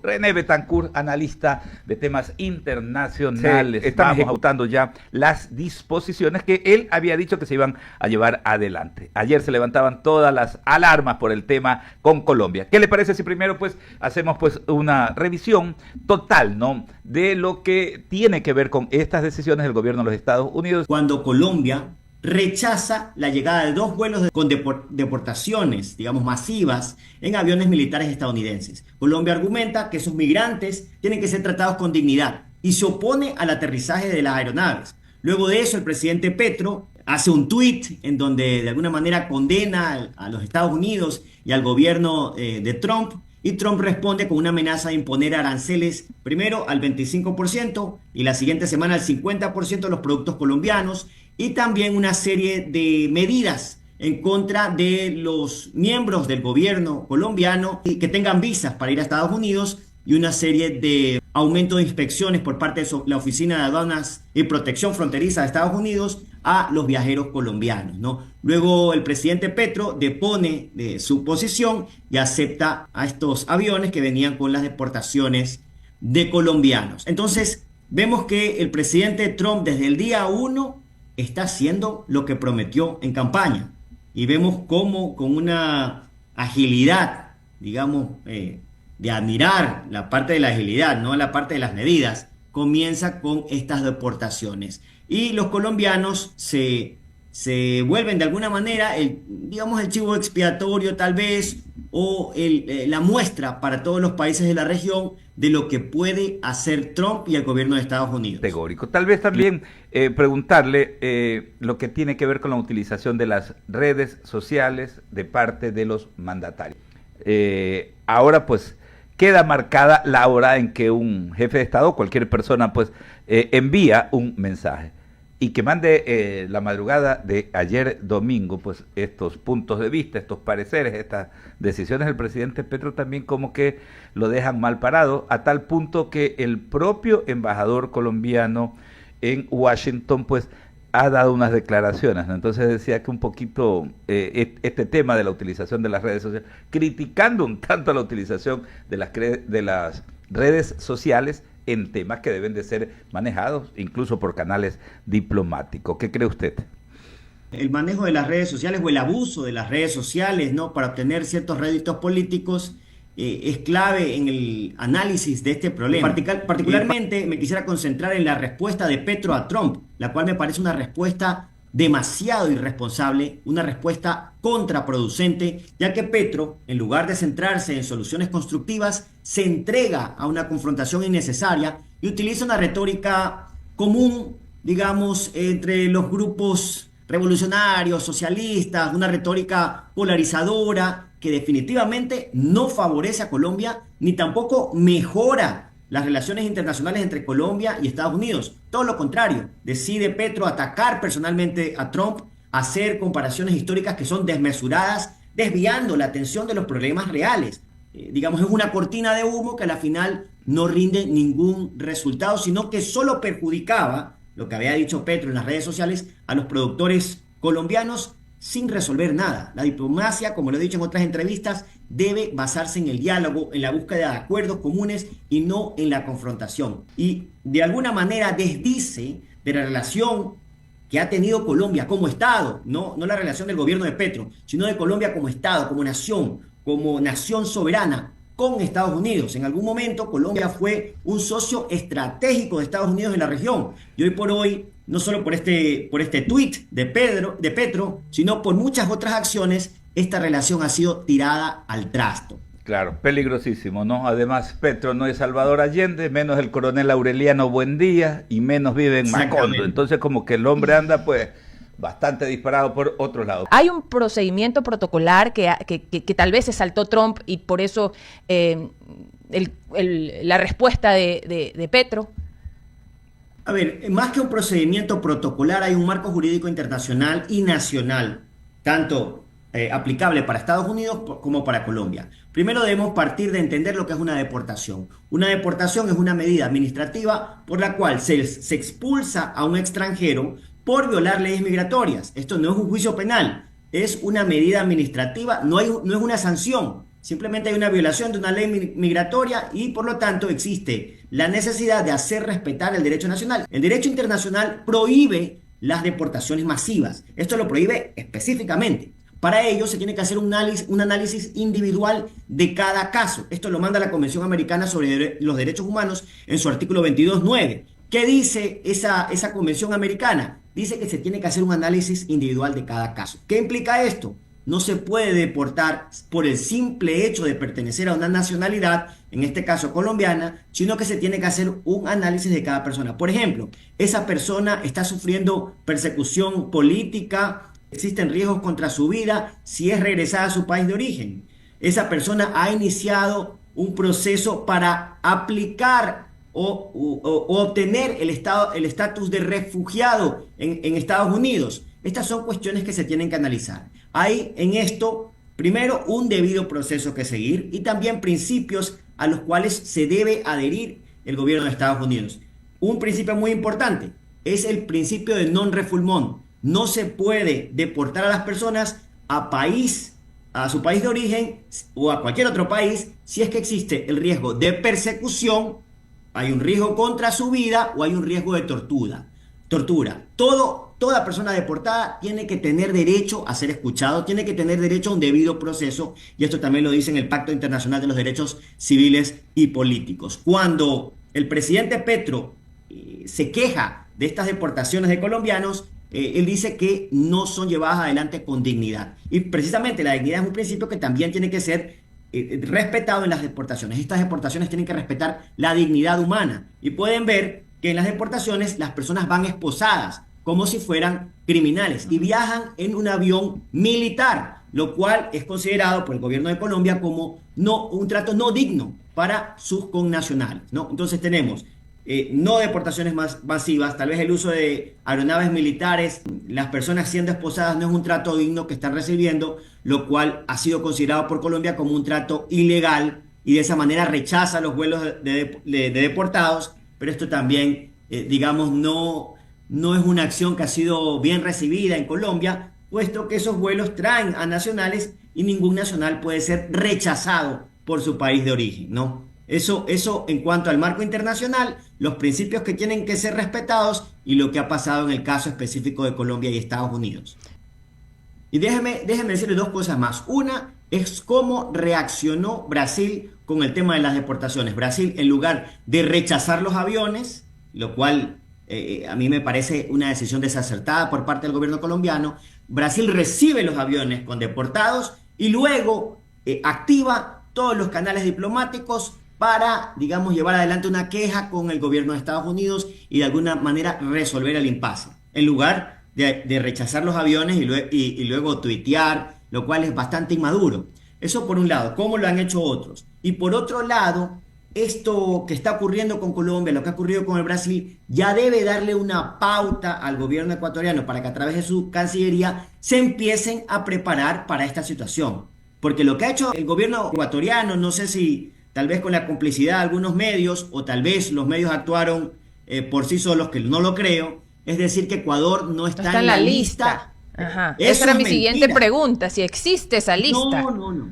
René Betancourt, analista de temas internacionales. Sí, estamos ejecutando ya las disposiciones que él había dicho que se iban a llevar adelante. Ayer se levantaban todas las alarmas por el tema con Colombia. ¿Qué le parece si primero pues hacemos pues una revisión total, ¿no?, de lo que tiene que ver con estas decisiones del gobierno de los Estados Unidos? Cuando Colombia rechaza la llegada de 2 vuelos con deportaciones, digamos, masivas en aviones militares estadounidenses. Colombia argumenta que esos migrantes tienen que ser tratados con dignidad y se opone al aterrizaje de las aeronaves. Luego de eso, el presidente Petro hace un tuit en donde de alguna manera condena a los Estados Unidos y al gobierno de Trump, y Trump responde con una amenaza de imponer aranceles primero al 25% y la siguiente semana al 50% de los productos colombianos, y también una serie de medidas en contra de los miembros del gobierno colombiano que tengan visas para ir a Estados Unidos, y una serie de aumento de inspecciones por parte de la Oficina de Aduanas y Protección Fronteriza de Estados Unidos a los viajeros colombianos, ¿no? Luego el presidente Petro depone de su posición y acepta a estos aviones que venían con las deportaciones de colombianos. Entonces vemos que el presidente Trump desde el día 1 está haciendo lo que prometió en campaña, y vemos cómo con una agilidad, digamos, de admirar la parte de la agilidad, no la parte de las medidas, comienza con estas deportaciones. Y los colombianos se vuelven de alguna manera, digamos, el chivo expiatorio tal vez, o la muestra para todos los países de la región de lo que puede hacer Trump y el gobierno de Estados Unidos. Categórico. Tal vez también preguntarle lo que tiene que ver con la utilización de las redes sociales de parte de los mandatarios. Ahora pues queda marcada la hora en que un jefe de Estado, cualquier persona, pues envía un mensaje, y que mande la madrugada de ayer domingo, pues estos puntos de vista, estos pareceres, estas decisiones del presidente Petro también como que lo dejan mal parado, a tal punto que el propio embajador colombiano en Washington pues ha dado unas declaraciones, ¿no? Entonces decía que un poquito este tema de la utilización de las redes sociales, criticando un tanto la utilización de las redes sociales en temas que deben de ser manejados incluso por canales diplomáticos. ¿Qué cree usted? El manejo de las redes sociales o el abuso de las redes sociales, ¿no?, para obtener ciertos réditos políticos es clave en el análisis de este problema. Particularmente me quisiera concentrar en la respuesta de Petro a Trump, la cual me parece una respuesta demasiado irresponsable, una respuesta contraproducente, ya que Petro, en lugar de centrarse en soluciones constructivas, se entrega a una confrontación innecesaria y utiliza una retórica común, digamos, entre los grupos revolucionarios, socialistas, una retórica polarizadora que definitivamente no favorece a Colombia ni tampoco mejora las relaciones internacionales entre Colombia y Estados Unidos. Todo lo contrario, decide Petro atacar personalmente a Trump, hacer comparaciones históricas que son desmesuradas, desviando la atención de los problemas reales. Digamos, es una cortina de humo que a la final no rinde ningún resultado, sino que solo perjudicaba, lo que había dicho Petro en las redes sociales, a los productores colombianos sin resolver nada. La diplomacia, como lo he dicho en otras entrevistas, debe basarse en el diálogo, en la búsqueda de acuerdos comunes y no en la confrontación. Y de alguna manera desdice de la relación que ha tenido Colombia como Estado, no la relación del gobierno de Petro, sino de Colombia como Estado, como nación soberana con Estados Unidos. En algún momento Colombia fue un socio estratégico de Estados Unidos en la región, y hoy por hoy, no solo por este tuit de Petro, sino por muchas otras acciones, esta relación ha sido tirada al trasto. Claro, peligrosísimo, ¿no? Además, Petro no es Salvador Allende, menos el coronel Aureliano Buendía, y menos vive en Macondo. Entonces, como que el hombre anda, pues, bastante disparado por otro lado. Hay un procedimiento protocolar que tal vez se saltó Trump, y por eso la respuesta de Petro. A ver, más que un procedimiento protocolar, hay un marco jurídico internacional y nacional, tanto aplicable para Estados Unidos como para Colombia. Primero debemos partir de entender lo que es una deportación. Una deportación es una medida administrativa por la cual se expulsa a un extranjero por violar leyes migratorias. Esto no es un juicio penal, es una medida administrativa, no es una sanción. Simplemente hay una violación de una ley migratoria y por lo tanto existe la necesidad de hacer respetar el derecho nacional. El derecho internacional prohíbe las deportaciones masivas. Esto lo prohíbe específicamente. Para ello se tiene que hacer un análisis individual de cada caso. Esto lo manda la Convención Americana sobre los Derechos Humanos en su artículo 22.9. ¿Qué dice esa Convención Americana? Dice que se tiene que hacer un análisis individual de cada caso. ¿Qué implica esto? No se puede deportar por el simple hecho de pertenecer a una nacionalidad, en este caso colombiana, sino que se tiene que hacer un análisis de cada persona. Por ejemplo, esa persona está sufriendo persecución política, existen riesgos contra su vida si es regresada a su país de origen. Esa persona ha iniciado un proceso para aplicar o obtener el estatus de refugiado en Estados Unidos. Estas son cuestiones que se tienen que analizar. Hay en esto, primero, un debido proceso que seguir y también principios a los cuales se debe adherir el gobierno de Estados Unidos. Un principio muy importante es el principio de non-refoulement. No se puede deportar a las personas a su país de origen o a cualquier otro país si es que existe el riesgo de persecución, hay un riesgo contra su vida o hay un riesgo de tortura. Toda persona deportada tiene que tener derecho a ser escuchado, tiene que tener derecho a un debido proceso, y esto también lo dice en el Pacto Internacional de los Derechos Civiles y Políticos. Cuando el presidente Petro se queja de estas deportaciones de colombianos, él dice que no son llevadas adelante con dignidad. Y precisamente la dignidad es un principio que también tiene que ser respetado en las deportaciones. Estas deportaciones tienen que respetar la dignidad humana. Y pueden ver que en las deportaciones las personas van esposadas como si fueran criminales y viajan en un avión militar, lo cual es considerado por el gobierno de Colombia como un trato no digno para sus connacionales, ¿no? Entonces tenemos no deportaciones masivas, tal vez el uso de aeronaves militares, las personas siendo esposadas no es un trato digno que están recibiendo, lo cual ha sido considerado por Colombia como un trato ilegal y de esa manera rechaza los vuelos de deportados, pero esto también, digamos, no es una acción que ha sido bien recibida en Colombia, puesto que esos vuelos traen a nacionales y ningún nacional puede ser rechazado por su país de origen, ¿no? Eso en cuanto al marco internacional, los principios que tienen que ser respetados y lo que ha pasado en el caso específico de Colombia y Estados Unidos. Y déjeme decirle dos cosas más. Una es cómo reaccionó Brasil con el tema de las deportaciones. Brasil, en lugar de rechazar los aviones, lo cual a mí me parece una decisión desacertada por parte del gobierno colombiano, Brasil recibe los aviones con deportados y luego activa todos los canales diplomáticos para, digamos, llevar adelante una queja con el gobierno de Estados Unidos y de alguna manera resolver el impasse, en lugar de rechazar los aviones y luego tuitear, lo cual es bastante inmaduro. Eso por un lado, cómo lo han hecho otros. Y por otro lado, esto que está ocurriendo con Colombia, lo que ha ocurrido con el Brasil, ya debe darle una pauta al gobierno ecuatoriano para que a través de su Cancillería se empiecen a preparar para esta situación. Porque lo que ha hecho el gobierno ecuatoriano, no sé si tal vez con la complicidad de algunos medios, o tal vez los medios actuaron por sí solos, que no lo creo, es decir, que Ecuador no está en la lista. Ajá. Esa era mi siguiente pregunta, si existe esa lista. No.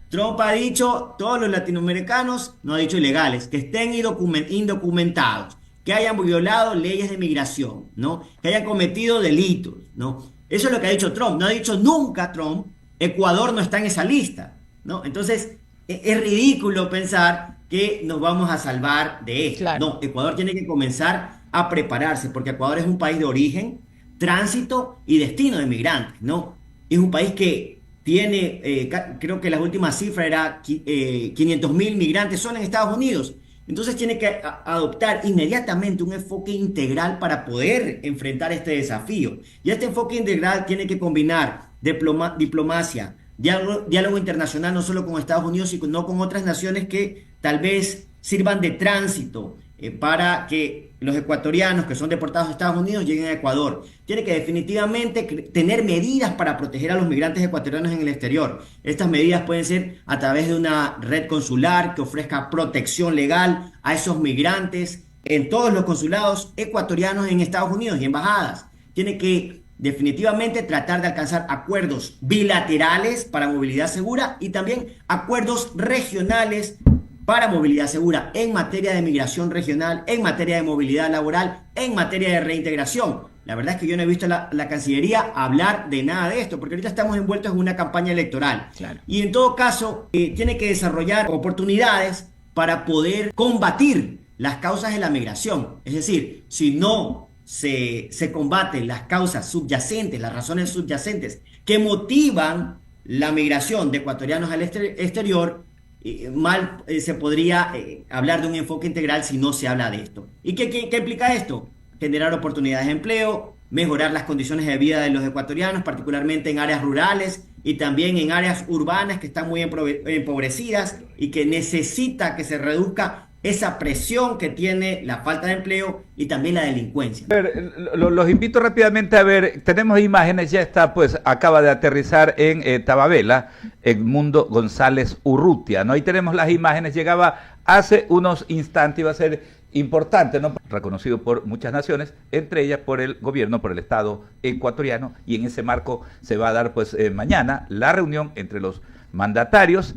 Trump ha dicho, todos los latinoamericanos, no ha dicho ilegales, que estén indocumentados, que hayan violado leyes de migración, ¿no? Que hayan cometido delitos, ¿no? Eso es lo que ha dicho Trump. No ha dicho nunca Trump, Ecuador no está en esa lista, ¿no? Entonces, es ridículo pensar que nos vamos a salvar de esto. Claro. No, Ecuador tiene que comenzar a prepararse, porque Ecuador es un país de origen, tránsito y destino de migrantes, ¿no? Es un país que tiene, creo que la última cifra era 500.000 migrantes solo en Estados Unidos. Entonces tiene que adoptar inmediatamente un enfoque integral para poder enfrentar este desafío. Y este enfoque integral tiene que combinar diplomacia, diálogo internacional, no solo con Estados Unidos, sino con otras naciones que tal vez sirvan de tránsito para que los ecuatorianos que son deportados a Estados Unidos lleguen a Ecuador. Tiene que definitivamente tener medidas para proteger a los migrantes ecuatorianos en el exterior. Estas medidas pueden ser a través de una red consular que ofrezca protección legal a esos migrantes en todos los consulados ecuatorianos en Estados Unidos y embajadas. Tiene que definitivamente tratar de alcanzar acuerdos bilaterales para movilidad segura y también acuerdos regionales para movilidad segura en materia de migración regional, en materia de movilidad laboral, en materia de reintegración. La verdad es que yo no he visto a la Cancillería hablar de nada de esto, porque ahorita estamos envueltos en una campaña electoral. Claro. Y en todo caso, tiene que desarrollar oportunidades para poder combatir las causas de la migración. Es decir, si no se combaten las causas subyacentes, las razones subyacentes que motivan la migración de ecuatorianos al exterior, se podría hablar de un enfoque integral si no se habla de esto. ¿Y qué implica esto? Generar oportunidades de empleo, mejorar las condiciones de vida de los ecuatorianos, particularmente en áreas rurales y también en áreas urbanas que están muy empobrecidas y que necesita que se reduzca esa presión que tiene la falta de empleo y también la delincuencia. A ver, los invito rápidamente a ver, tenemos imágenes, ya está, pues acaba de aterrizar en Tababela, Edmundo González Urrutia, ¿no? Ahí tenemos las imágenes, llegaba hace unos instantes, iba a ser importante, ¿no? Reconocido por muchas naciones, entre ellas por el gobierno, por el Estado ecuatoriano, y en ese marco se va a dar pues mañana la reunión entre los mandatarios.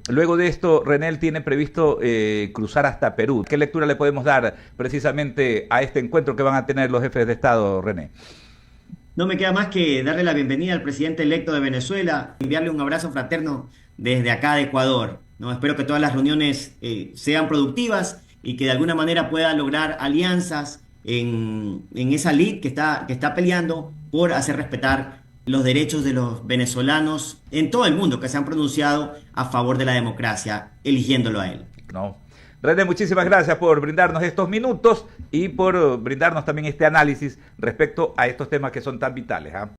Luego de esto, René tiene previsto cruzar hasta Perú. ¿Qué lectura le podemos dar precisamente a este encuentro que van a tener los jefes de Estado, René? No me queda más que darle la bienvenida al presidente electo de Venezuela, enviarle un abrazo fraterno desde acá de Ecuador, ¿no? Espero que todas las reuniones sean productivas y que de alguna manera pueda lograr alianzas en esa lid que está peleando por hacer respetar los derechos de los venezolanos en todo el mundo que se han pronunciado a favor de la democracia, eligiéndolo a él. No. René, muchísimas gracias por brindarnos estos minutos y por brindarnos también este análisis respecto a estos temas que son tan vitales, ¿eh?